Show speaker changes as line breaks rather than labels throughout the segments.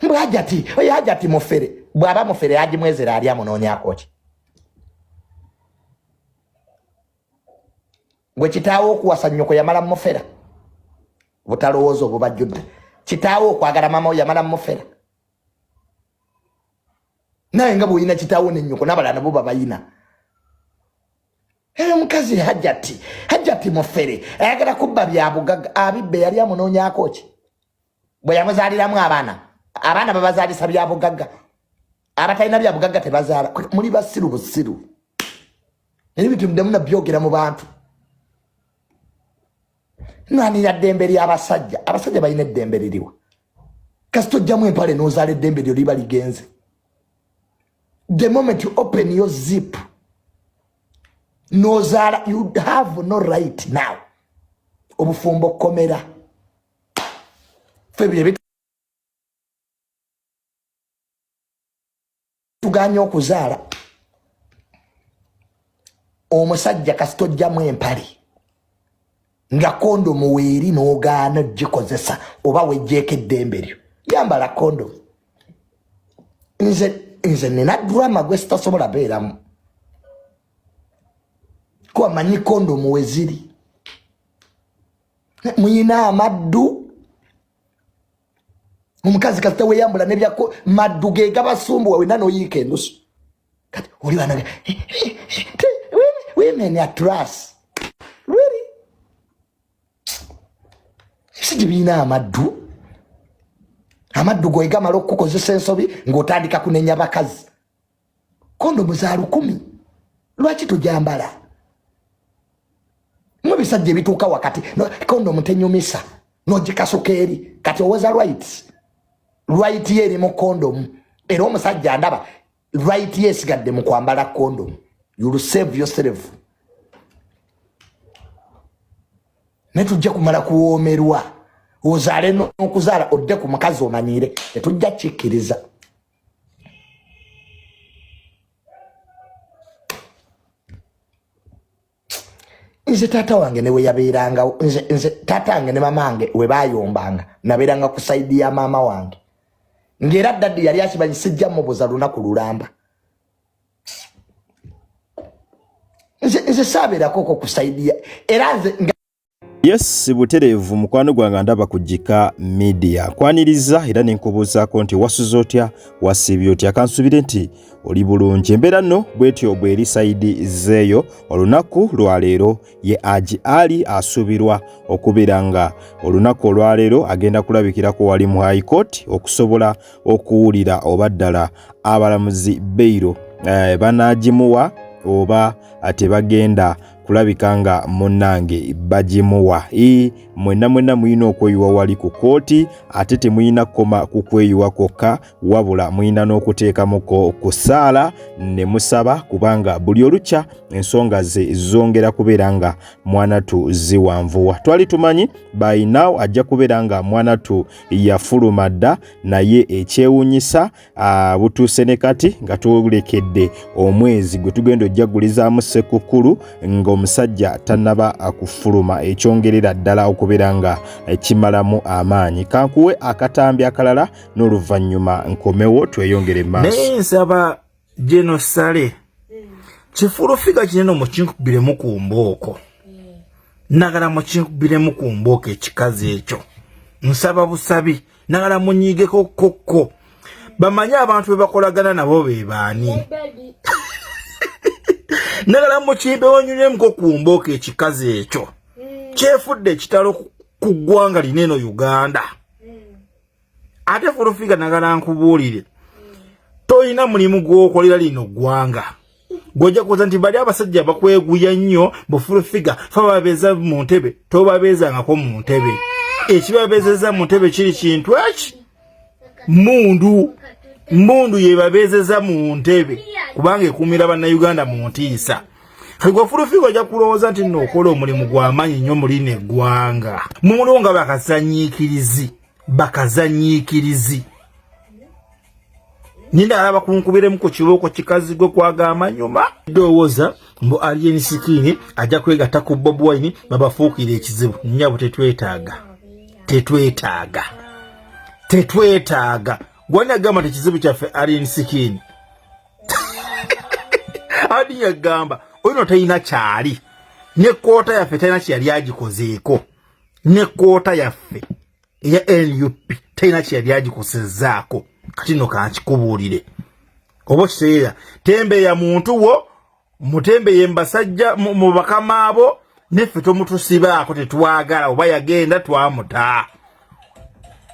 Mbwajati oyo hajati mufere bwaba mufere aji mwezera ali amunonya akoki gwe kitaawo okuwasa nnyoko yamala mufera butalowooza obubajjudde kitaawo okwagala mama yamala mufera naye nga bw'olina kitaawo n'ennyoko n'abalala nabo babayina mukazi hajati mufere ayagala kubba byabugagga abibbe yali amunonya akoki bwe yamuzaaliramu abaana babazaalisa byabugagga abatalina byabugagga tebazaala muli basiru busiru ebintu mudemu nabyogera mu bantu nani ya ddembe ly'abasajja abasajja balina eddembe liriwa kasi tojjamu empale n'ozaala eddembe lyo liba ligenze the moment you open your zip n'ozaala you have no right now obufumbo komera febile tuganya okuzaala omusajja kasi tojjamu empale nga kondomu weeri n'ogaana gikozesa oba wejjeeko eddembe lyo yambala kondomu nze nina drama gwe sitasobola beeramu kuba manyi kondomu we ziri muyina amaddu omukazi kasita weyambula nebyako maddu ge gabasumbuwa wena n'oyiika endusu kati oli banaga women are trash really sijibina amaddu go egamala okukozesa ensobi ng'otandika kunenya bakazi kondomu za 10 lwaki tujambala mubisajja ebituuka wakati kondomu tenyumisa n'ogikasuka eri kati owoza right ye eri mu kondomu era omusajja ndaba right ye esigadde mu kwambala kondomu you will save yourself netujja kumala kuwoomerwa ozaale n'okuzaala odde ku mukazi omanyire tetujja kikkiriza nze taata wange newe yabeeranga nze taata wange ne mama wange we bayombanga nabeeranga ku saidi ya mama wange ng'era daddi yali akimanyi sijja mubuza lunaku lulamba nze saabeerako ku saidi era nze
Yes, buterevu mukwano gwange ndaba kujika media. Kwaniriza era nenkubuuzaako nti wasuze otya wasibye otya kansubire nti oli bulungi. Embeera nno bwetyo bweri saidi zeeyo olunaku lwaleero ye Haji Ali asuubirwa okubeera nga olunaku olwaleero agenda kulabikirako wali mu High Court okusobola okuwulira oba ddala abalamuzi Bairo banaagimuwa oba tebagenda kulabika nga munnange bagimuwa. Mwenna muyina okweyiwa wali ku kooti ate temuyina koma ku kweyiwa kwokka wabula muyina n'okuteekamuko ku ssaala ne musaba kubanga buli olukya ensonga ze zongera kubeera nga mwanatu ziwanvuwa. Twali tumanyi by now ajja kubeera nga mwanatu yafuluma dda naye ekyewuunyisa butuuse ne kati nga tulekedde omwezi gwe tugenda ojjagulizaamu Ssekukkulu ng'omusajja tannaba akufuluma ekyongerera ddala okubeera nga kimalamu amaanyi. Kankuwe akatambi akalala n'oluvannyuma nkomewo tweyongere maaso.
Naye nsaba Genosale kifulufiga kinene mukinkubiremu ku mbooko nagala mukinkubiremu ku mbooko ekikazi ekyo nsaba busabi nagala munyiigeko kokko bamanye abantu be bakolagana nabo be baani nagala mukimbe wonyunyemu ku mbooko ekikazi ekyo kyefudde ekitalo ku ggwanga lineno Uganda ate fulufiga nagala nkubuulire toyina mulimu gw'okolera lino ggwanga gojja kuza nti bali abasajja bakweguya nnyo bufulufiga fa babeeza mu ntebe tobabeezangako mu ntebe ekibabeezeza mu ntebe kiri kintu eki mundu yebabeezeza mu ntebe kubanga ekuumira bannayuganda mu ntiisa gwe fulufiga ojja kulowooza nti nno okola omulimu gw'amaanyi nnyo mu lino eggwanga mumulonga bakazanyiikirizi Ninda alaba kunkubiremu ku kibooko kikazi gwe kwagamba nyuma ndowooza mbu Alien Sikini ajja kwegatta ku Bob Wine babafuukire ekizibu nnyabo tetwetaaga gwani agamba tekizibu kyaffe Alien Skin adi yagamba oyino tayina kyali ne koota yaffe tayina kyali agikozeeko ne koota yaffe ya NUP tayina kyali agikosezaako kati no kankikubuulire oba kiseera tembe ya muntu wo mutembe yembasajja mu bakama abo neffe tomutusibaako tetwagala oba yagenda twamuta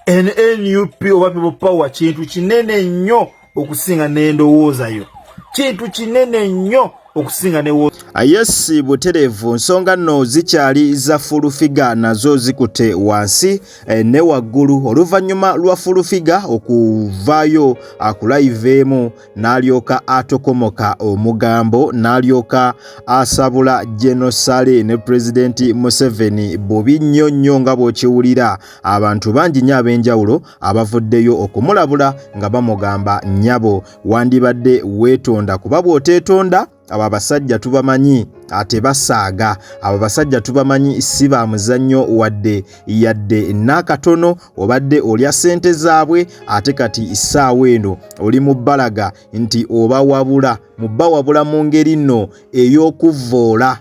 NUP oba People Power kintu kinene nnyo okusinga n'endowoozayo kintu kinene nnyo okusinga ne
Yes buterevu nsonga nno zikyali za fulufiga nazo zikute wansi ne waggulu oluvanyuma lwa fulufiga okuvaayo akulaiveemu n'alyoka atokomoka omugambo n'alyoka asabula Genosale ne President Museveni bubi nnyo nnyo nga bw'okiwulira abantu bangi nnyo ab'enjawulo abavuddeyo okumulabula nga bamugamba nnyabo wandibadde weetonda kuba bw'oteetonda aba basajja tubamanyi ate basaaga aba basajja tubamanyi si ba muzannyo wadde yadde nakatono obadde olya sente zaabwe ate kati isaawa eno oli mu bbalaga nti oba wabula mu ngeri nno ey'okuvoola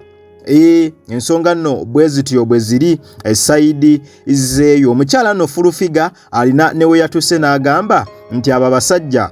ensonga nno bwe zityo bwe ziri esaidi zeeyo omukyala nno fulufiga alina ne we yatuse n'agamba nti aba basajja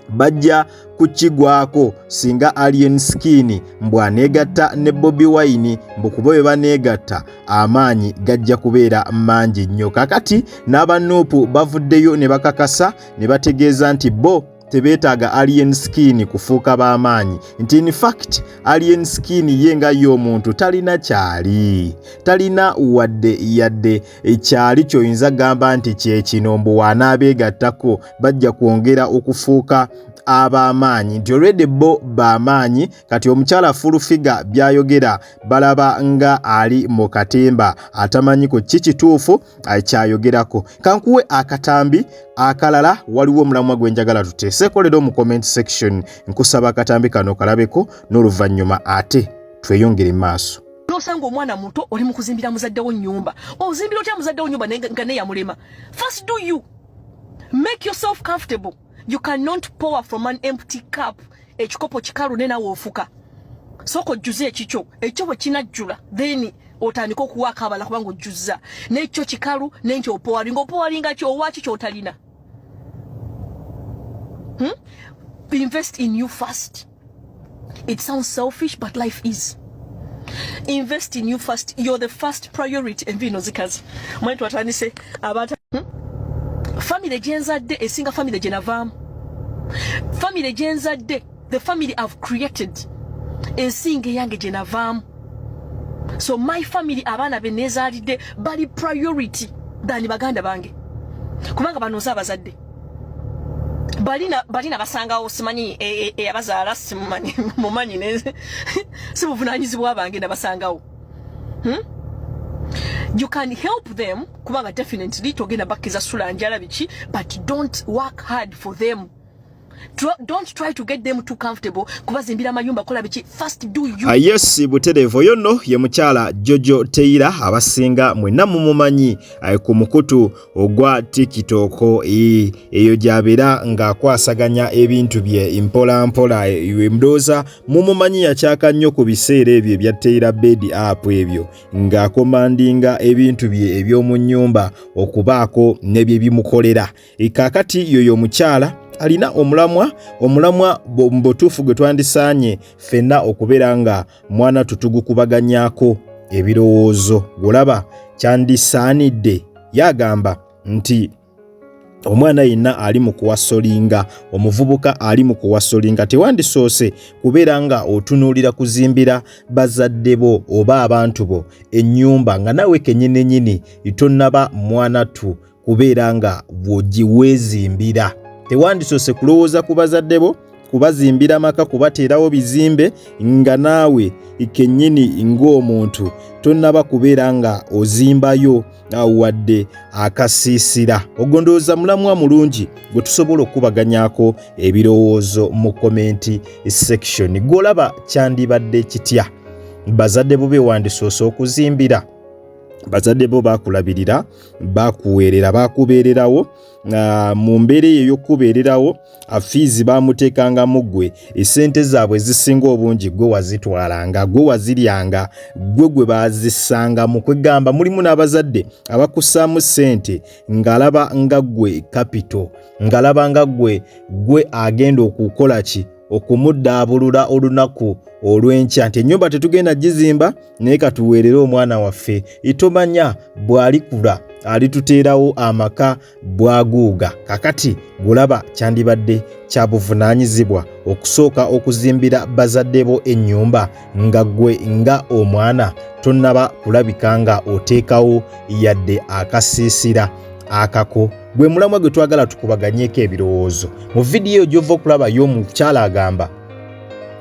bajja kukigwako singa Alien Skin mbwanegatta ne Bobi Wine mbukubo bwe banegatta amaanyi gajja kubeera mangi nnyo kakati n'abanuupu bavuddeyo ne bakakasa ne bategeeza nti bo tebeetaaga Alien Skin kufuuka b'amaanyi nti in fact Alien Skin ye nga y'omuntu talina kyali talina wadde yadde ekyali ky'oyinza gamba nti kye kino mbu wanaabeegattako bajja kwongera okufuuka ab'amaanyi nti already bo b'amaanyi kati omukyala fulufiga byayogera balaba nga ali mu katemba atamanyi ku kikituufu kyayogerako kankuwe akatambi akalala waliwo omulamwa gwenjagala tuteeseko leero mu comment section nkusaba akatambi kano kalabeko n'oluvannyuma ate tweyongere maaso
osanga omwana muto oli mu kuzimbira muzaddewo nnyumba ozimbira otya muzaddewo nnyumba nga ne yamulema first do you make yourself comfortable. You cannot pour from an empty cup. Ekikopo kikalu nena wofuka. Soko juze ekicho. Ekyo bwe kinajjula. Then otandika okuwaka abala kubanga ojjuzza. N'ekyo kikalu n'ekyo opowalinga. Opowalinga kyo owaki ky'otalina. Invest in you first. It sounds selfish, but life is. Invest in you first. You're the first priority. Envino zikazi. Mwetu watanise abata. Family jenzadde esinga family jenavamu. Family jenzadde, the family I've created esinga yange jenavamu. So my family abana benezalidde bali priority than baganda bange. Kubanga banoza abazadde. Balina basangawo simanyi abazaala simanyi mumanyi ne sibuvunanyizibwa bange nabasangawo. You can help them kubanga definitely togenda bakiza sula njala bichi but don't work hard for them. Don't try to get them too comfortable kubazimbira mayumba kola bichi first do you.
Yes buterevo yono ye mukyala Jojo Teira abasinga mwenna mumumanyi ku mukutu ogwa TikTok eyo gyabera nga kwasaganya ebintu bye mpola mpola mdoza mumumanyi yakyaka nnyo ku biseera ebyo bya Teira bed app ebyo nga commandinga ebintu bye ebyomu nnyumba okubaako nebye bimukolera kakati yoyo mukyala alina omulamwa mbotuufu gwe twandisaanye fenna okubeera nga mwana tutugukubaganyako ebirowoozo golaba kyandisaanidde yagamba nti omwana yenna ali mu kuwasolinga omuvubuka ali mu kuwasolinga tewandisoose kubeera nga otunuulira kuzimbira bazadde bo oba abantu bo ennyumba nga nawe kennyini tonnaba mwana tu kubeera nga bw'ogiweezimbira tewandisoose kulowooza ku bazadde bo kubazimbira maka kubateerawo bizimbe nga naawe kennyini ng'omuntu tonnaba kubeera nga ozimbayo wadde akasiisira ogondooza mulamwa mulungi gwe tusobola okubaganyako ebirowoozo mu komenti section golaba kyandibadde kitya bazadde bo be wandisoose okuzimbira bazadde bo bakulabirira bakuweerera bakubeererawo mu mbeera eyo y'okubeererawo afiizi baamuteekanga mu ggwe essente zaabwe zisinga obungi gwe wazitwalanga gwe waziryanga gwe baazisanga mu kwegamba mulimu n'abazadde abakussaamu ssente ng'alaba nga ggwe kapito ng'alaba nga ggwe agenda okukola ki okumudaabulula olunaku olw'enkya nti ennyumba tetugenda gizimba naye katuweerere omwana waffe itomanya bw'alikula alituteerawo amaka bwaguuga kakati gulaba kyandibadde kya buvunaanyizibwa okusooka okuzimbira bazadde bo ennyumba nga ggwe nga omwana tonnaba kulabika nga oteekawo yadde akasiisira akako gwe mulamwa gwe twagala tukubaganyeeko ebirowoozo mu vidiyo gy'ova okulabayo omukyala agamba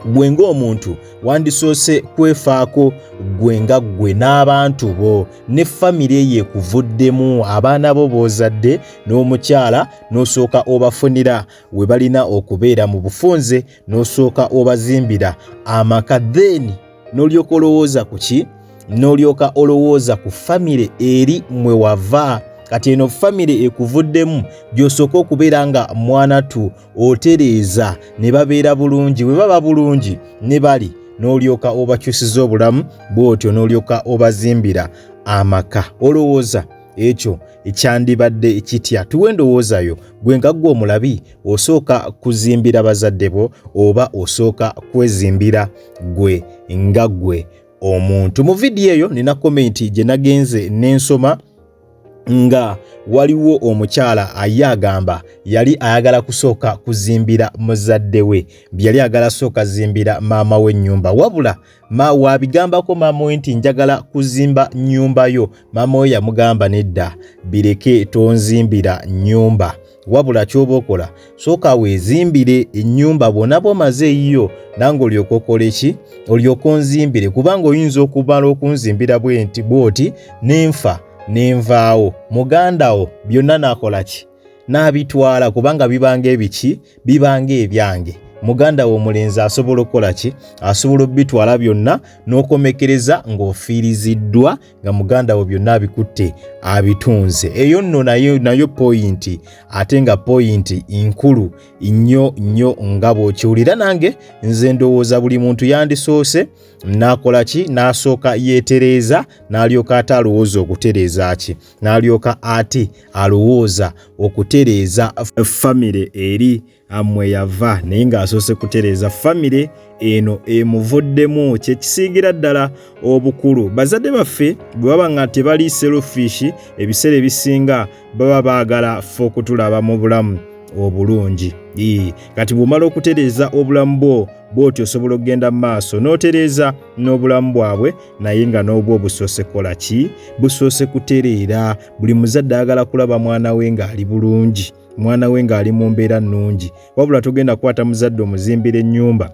gwe ng'omuntu wandisoose kwefaako gwe nga gwe n'abantu bo ne famire ye ekuvuddemu abaana bo b'ozadde n'omukyala n'osooka obafunira we balina okubeera mu bufunze n'osooka obazimbira amaka then n'olyoka olowooza ku ki n'olyoka olowooza ku famire eri mwe wava kati eno famire ekuvuddemu gy'osooka okubeera nga mwanatu otereeza ne babeera bulungi we baba bulungi ne bali n'olyoka obakyusiza obulamu bw'otyo n'olyoka obazimbira amaka olowooza ekyo ekyandibadde kitya tuwe endowoozayo gwe nga ggwe omulabi osooka kuzimbira bazadde bo oba osooka kwezimbira gwe nga ggwe omuntu mu vidiyo eyo nina komenti gye nagenze n'ensoma nga waliwo omukyala ayagamba yali ayagala kusooka kuzimbira muzadde we yali ayagala sooka zimbira maama we ennyumba wabula wabigambako maama we nti njagala kuzimba nnyumba yo maama we yamugamba nedda bireke tonzimbira nnyumba wabula kyoba okola sooka weezimbire ennyumba bwonna bw'omaze eyiyo nange olyoka okola eki olyoka onzimbire kubanga oyinza okumala okunzimbira bw'oti n'enfa nenvaawo muganda wo byonna nakola ki n'abitwala kubanga bibanga ebiki bibanga ebyange muganda wo omulenzi asobola okukola ki asobola obitwala byonna n'okomekereza ng'ofiiriziddwa nga muganda wo byonna abikutte abitunze eyo nno nayo poyinti ate nga poyinti nkulu nnyo nga bw'okiwulira nange nze ndowooza buli muntu yandisoose n'akola ki n'asooka yeetereeza n'alyoka ate alowooza okutereeza ki n'alyoka ate alowooza okutereeza famire eri amwe yava naye ng'asoose kutereeza famire eno emuvuddemu kyekisingira ddala obukulu bazadde baffe bwe baba nga tebali selfish ebiseera ebisinga baba baagala ffe okutulaba mu bulamu obulungi kati bw'omala okutereeza obulamu bw'otyo osobola okugenda mu maaso n'otereeza n'obulamu bwabwe naye nga n'obwo obusoose kola ki busoose kutereera buli muzadde ayagala kulaba mwana we ng'ali bulungi mwana we ng'ali mu mbeera nnungi wabula togenda kukwata muzadde omuzimbira ennyumba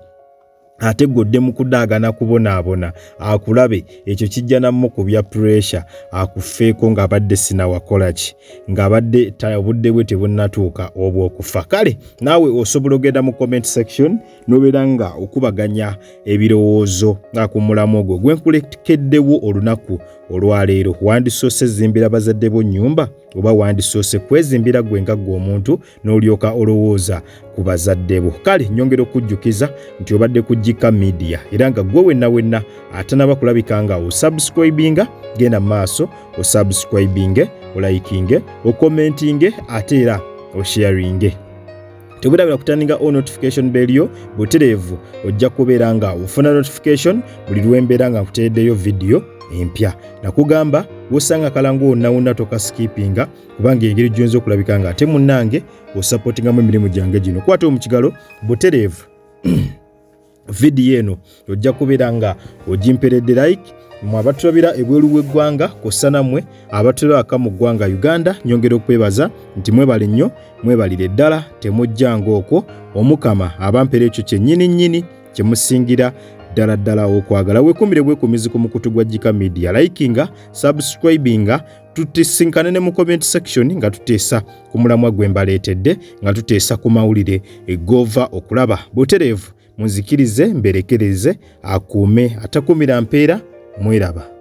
ate godde mu kudaagana kubonaabona akulabe ekyo kijja nammu ku bya pressure akufeeko ng'abadde sinawakola ki ng'abadde obudde bwe tebunnatuuka obw'okufa kale naawe osobola ogenda mu comment section n'obeera nga okubaganya ebirowoozo ku mulamu ogwo gwe nkulekeddewo olunaku olwaleero wandisoose zimbira bazadde bo nnyumba oba wandisoose kwezimbira gwe nga ggwe omuntu n'olyoka olowooza ku bazadde bo kale nyongera okujjukiza nti obadde ku Jika Media era nga gwe wenna atanaba kulabika nga osubscribinga genda maaso osubscribinge olaikinge okomentinge ate era osharinge tebulabira kutandika o notification bell yo butereevu ojja kubeera nga ofuna notification buli lwembeera nga nkutereddeyo video empya nakugamba wosanga kalango onnawonna tokaskipinga kubanga engeri gyonza okulabika nga ate munnange osupportingamu emirimu gyange gino kwata omukigalo butereevu video eno ojja kubeera nga ogimperedde like mwe abatulabira ebweru w'eggwanga kossa nammwe abatulabaka mu ggwanga Uganda nyongera okwebaza nti mwebale nnyo mwebalire ddala temujjanga okwo omukama abampera ekyo kyennyini kyemusingira ddala okwagala weekumbire bwekumizi ku mukutu gwa Jika Media likinga subscribinga tutisinkane ne mu comment section nga tuteesa ku mulamwa gwe mbaleetedde nga tuteesa ku mawulire egova okulaba butereevu munzikirize mberekereze akuume atakumira mpeera mweraba